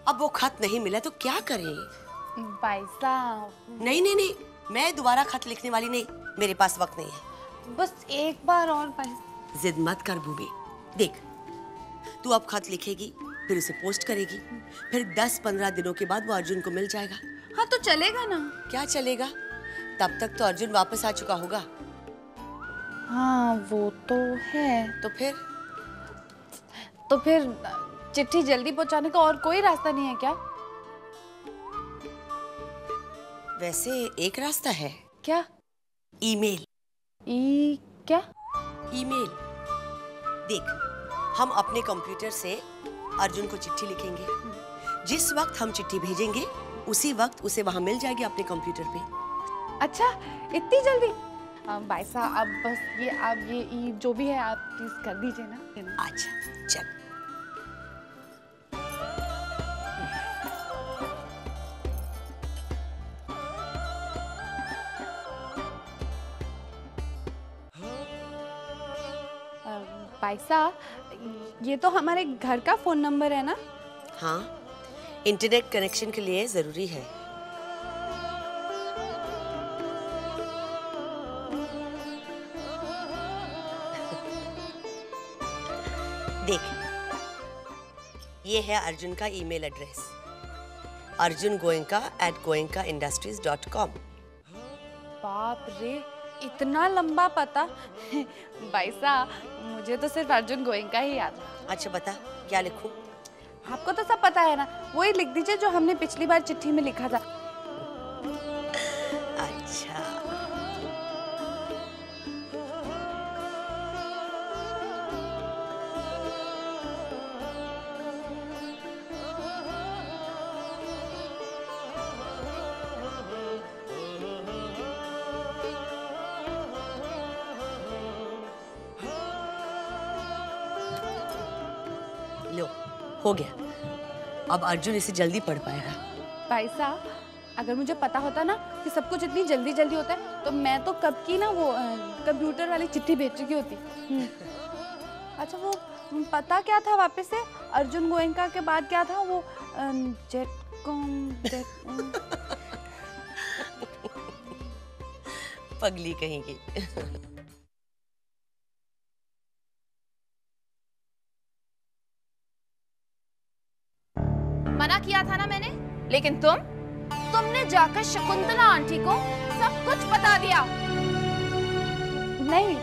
अब वो खत नहीं मिला तो क्या करें? भाई साहब। नहीं नहीं नहीं, मैं दोबारा खत लिखने वाली नहीं, मेरे पास वक्त नहीं है। बस एक बार और भाई। जिद मत कर भूमि, देख तू अब खत लिखेगी, फिर उसे पोस्ट करेगी, फिर 10-15 दिनों के बाद वो अर्जुन को मिल जाएगा। हाँ तो चलेगा ना? क्या चलेगा? तब तक तो अर्जुन वापस आ चुका होगा। हाँ वो तो है। तो फिर चिट्ठी जल्दी पहुंचाने का और कोई रास्ता नहीं है क्या? वैसे एक रास्ता है। क्या? ईमेल। क्या? ईमेल। देख, हम अपने कंप्यूटर से अर्जुन को चिट्ठी लिखेंगे, जिस वक्त हम चिट्ठी भेजेंगे उसी वक्त उसे वहां मिल जाएगी अपने कंप्यूटर पे। अच्छा, इतनी जल्दी? भाई साहब अब बस ये आप ये जो भी है आप प्लीज कर दीजिए ना। अच्छा चल। भाई साहब ये तो हमारे घर का फोन नंबर है ना? हाँ, इंटरनेट कनेक्शन के लिए जरूरी है। देख, ये है अर्जुन का ईमेल एड्रेस, arjungoenka@goenkaindustries.com। बाप रे, इतना लंबा पता। भाई साहब मुझे तो सिर्फ अर्जुन गोयनका ही याद है। अच्छा बता, क्या लिखूं? आपको तो सब पता है ना, वही लिख दीजिए जो हमने पिछली बार चिट्ठी में लिखा था। अच्छा, लो हो गया। अब अर्जुन इसे जल्दी पढ़ पाएगा। भाई साहब अगर मुझे पता होता ना कि सब कुछ इतनी जल्दी जल्दी होता है तो मैं तो कब की ना वो कंप्यूटर वाली चिट्ठी भेज चुकी होती। अच्छा वो पता क्या था वापस से? अर्जुन गोयनका के बाद क्या था वो? पगली कहेंगी। मना किया था ना मैंने, लेकिन तुमने जाकर शकुंतला आंटी को सब कुछ बता दिया। नहीं,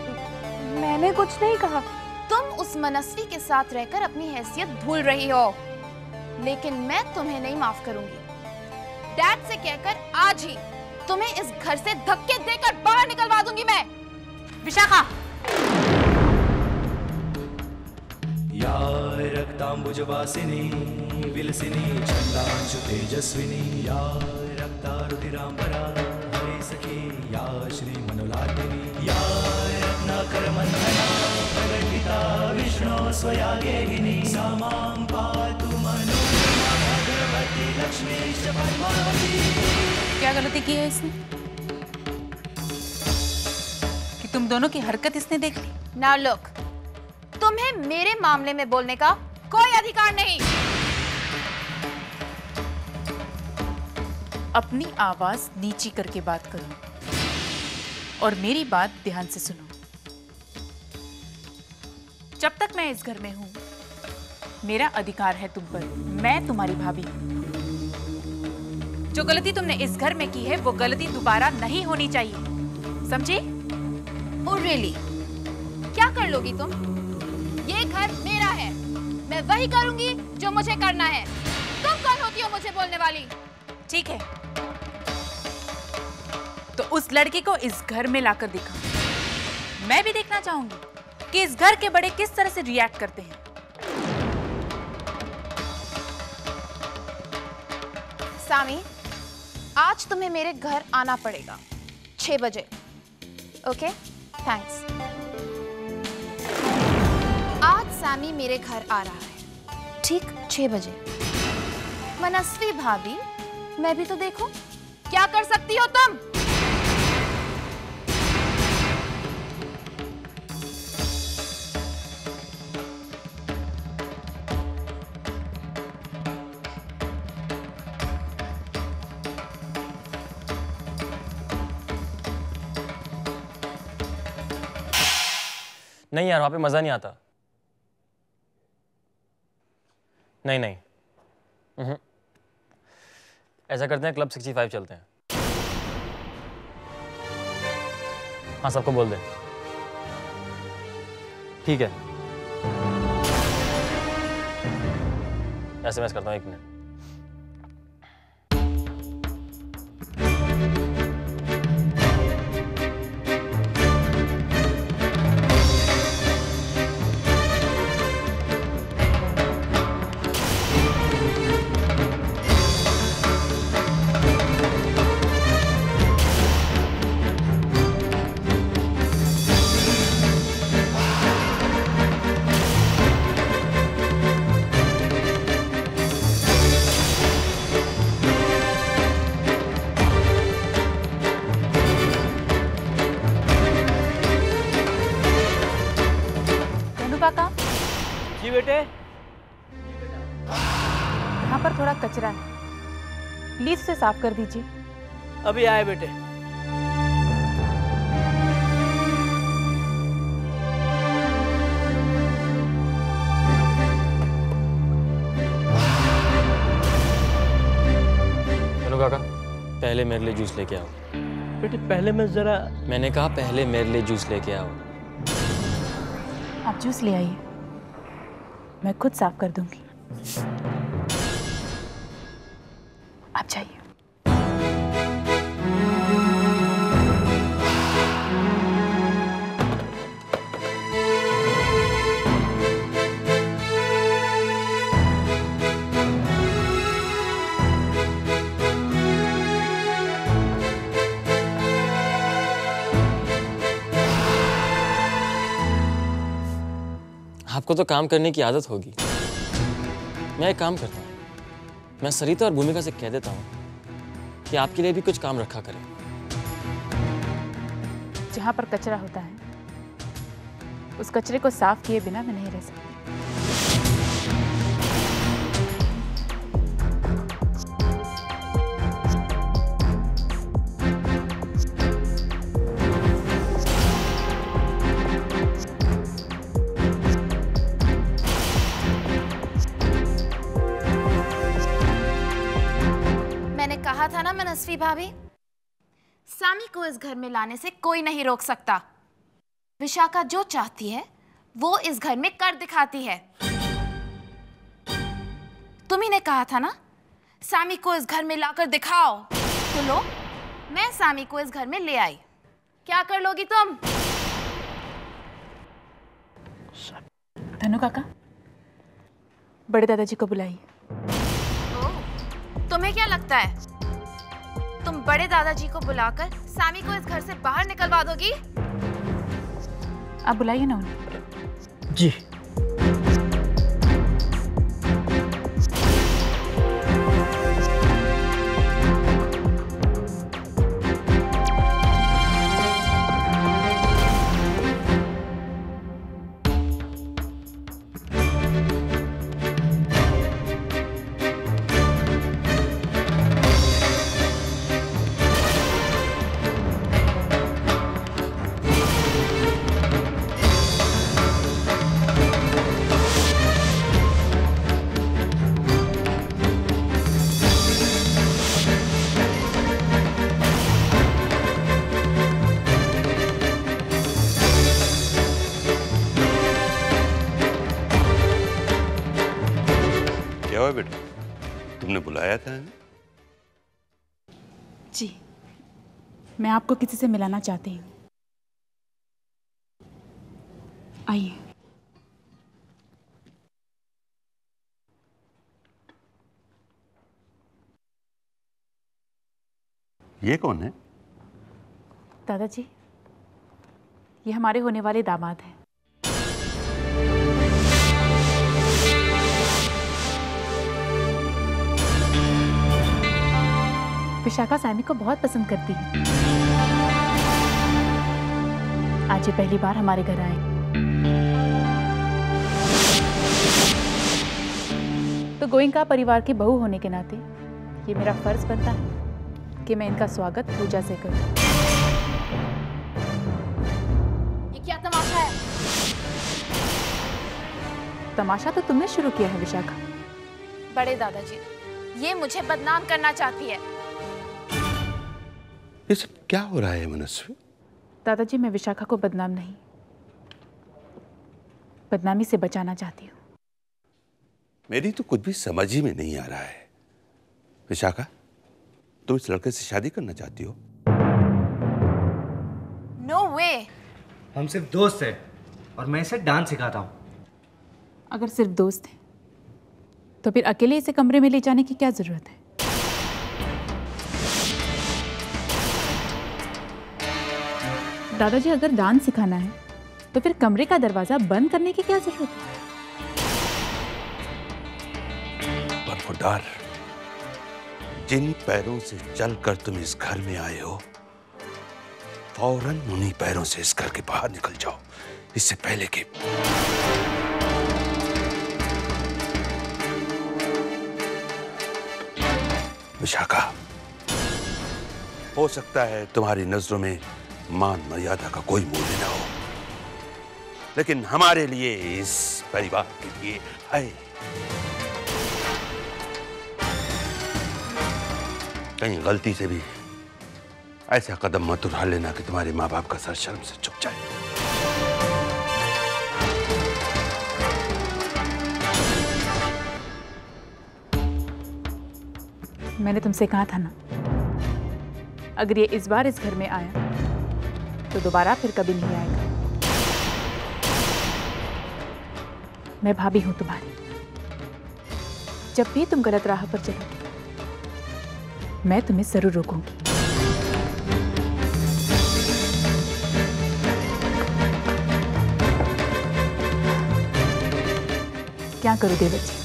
मैंने कुछ नहीं कहा। तुम उस मनस्वी के साथ रहकर अपनी हैसियत भूल रही हो, लेकिन मैं तुम्हें नहीं माफ करूंगी। डैड से कहकर आज ही तुम्हें इस घर से धक्के देकर बाहर निकलवा दूंगी मैं। विशाखा, या रक्तांबुजवासिनी विलसिनी छंदांशु तेजस्विनी या रक्तारुधिरांबरा हरे सखी या श्री मनोलालिनी या रत्नाकरमण्डला प्रगटिता विष्णु स्वया गेहिनी सा मां पातु मनोरमा भगवती लक्ष्मी च पद्मावती। क्या गलती की है इसने कि तुम दोनों की हरकत इसने देख ली? नाउ लुक, तुम्हें मेरे मामले में बोलने का कोई अधिकार नहीं। अपनी आवाज नीची करके बात करो और मेरी बात ध्यान से सुनो। जब तक मैं इस घर में हूं, मेरा अधिकार है तुम पर। मैं तुम्हारी भाभी हूं। जो गलती तुमने इस घर में की है वो गलती दोबारा नहीं होनी चाहिए, समझी? Oh really? क्या कर लोगी तुम? ये घर मेरा है, मैं वही करूंगी जो मुझे करना है। तुम कौन होती हो मुझे बोलने वाली? ठीक है, तो उस लड़के को इस घर में लाकर दिखा। मैं भी देखना चाहूंगी कि इस घर के बड़े किस तरह से रिएक्ट करते हैं। सामी, आज तुम्हें मेरे घर आना पड़ेगा 6 बजे। Okay, thanks. आज सामी मेरे घर आ रहा है ठीक 6 बजे। मनस्वी भाभी, मैं भी तो देखो क्या कर सकती हो तुम। नहीं यार, वहाँ पे मज़ा नहीं आता। नहीं नहीं, ऐसा करते हैं, क्लब 65 चलते हैं। हाँ, सबको बोल दे। ठीक है, SMS करता हूँ, 1 मिनट। काका, जी बेटे। यहाँ पर थोड़ा कचरा है, प्लीज उसे साफ कर दीजिए। अभी आए बेटे। चलो काका, पहले मेरे लिए जूस लेके आओ। बेटे पहले मैं जरा। मैंने कहा पहले मेरे लिए जूस लेके आओ। आप जूस ले आइए, मैं खुद साफ कर दूंगी। आप जाइए। आपको तो काम करने की आदत होगी। मैं एक काम करता हूँ, मैं सरिता और भूमिका से कह देता हूँ कि आपके लिए भी कुछ काम रखा करें। जहाँ पर कचरा होता है, उस कचरे को साफ किए बिना मैं नहीं रह सकती। कहा था ना मनस्वी भाभी, सामी को इस घर में लाने से कोई नहीं रोक सकता। विशाखा जो चाहती है वो इस घर में कर दिखाती है। तुम्ही ने कहा था ना, सामी को इस घर में लाकर दिखाओ। तो लो, मैं सामी को इस घर में ले आई। क्या कर लोगी तुम? धनु काका, बड़े दादाजी को बुलाइए। तुम्हें क्या लगता है, तुम बड़े दादाजी को बुलाकर सामी को इस घर से बाहर निकलवा दोगी? आप बुलाइए ना उन्हें। जी। क्या हुआ बेटा, तुमने बुलाया था? जी, मैं आपको किसी से मिलाना चाहती हूँ। आइए। ये कौन है? दादाजी, ये हमारे होने वाले दामाद हैं। विशाखा सामी को बहुत पसंद करती है। आज ये पहली बार हमारे घर आए, तो गोइंका परिवार की बहू होने के नाते ये मेरा फर्ज बनता है कि मैं इनका स्वागत पूजा से करूं। ये क्या तमाशा है? तमाशा तो तुमने शुरू किया है विशाखा। बड़े दादाजी, ये मुझे बदनाम करना चाहती है। ये सब क्या हो रहा है मनस्वी? दादाजी, मैं विशाखा को बदनाम नहीं, बदनामी से बचाना चाहती हूँ। मेरी तो कुछ भी समझ ही में नहीं आ रहा है। विशाखा, तुम इस लड़के से शादी करना चाहती हो? नो वे। हम सिर्फ दोस्त हैं और मैं इसे डांस सिखाता हूँ। अगर सिर्फ दोस्त हैं तो फिर अकेले इसे कमरे में ले जाने की क्या जरूरत है? दादाजी, अगर डांस सिखाना है तो फिर कमरे का दरवाजा बंद करने की क्या जरूरत है? बरखुरदार, जिन पैरों से चलकर तुम इस घर में आए हो, फौरन उन्हीं पैरों से इस घर के बाहर निकल जाओ, इससे पहले कि विशाखा, हो सकता है तुम्हारी नजरों में मान मर्यादा का कोई मूल्य ना हो, लेकिन हमारे लिए, इस परिवार के लिए है। कहीं गलती से भी ऐसा कदम मत उठा लेना कि तुम्हारे माँ बाप का सर शर्म से झुक जाए। मैंने तुमसे कहा था ना, अगर ये इस बार इस घर में आया तो दोबारा फिर कभी नहीं आएगा। मैं भाभी हूं तुम्हारी। जब भी तुम गलत राह पर चलोगे, मैं तुम्हें जरूर रोकूंगी। क्या करूं देवजी,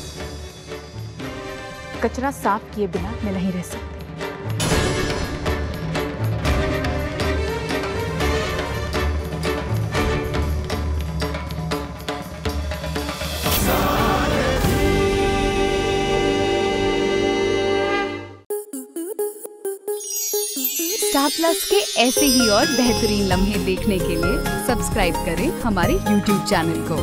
कचरा साफ किए बिना मैं नहीं रह सकती। स्टार प्लस के ऐसे ही और बेहतरीन लम्हे देखने के लिए सब्सक्राइब करें हमारे YouTube चैनल को।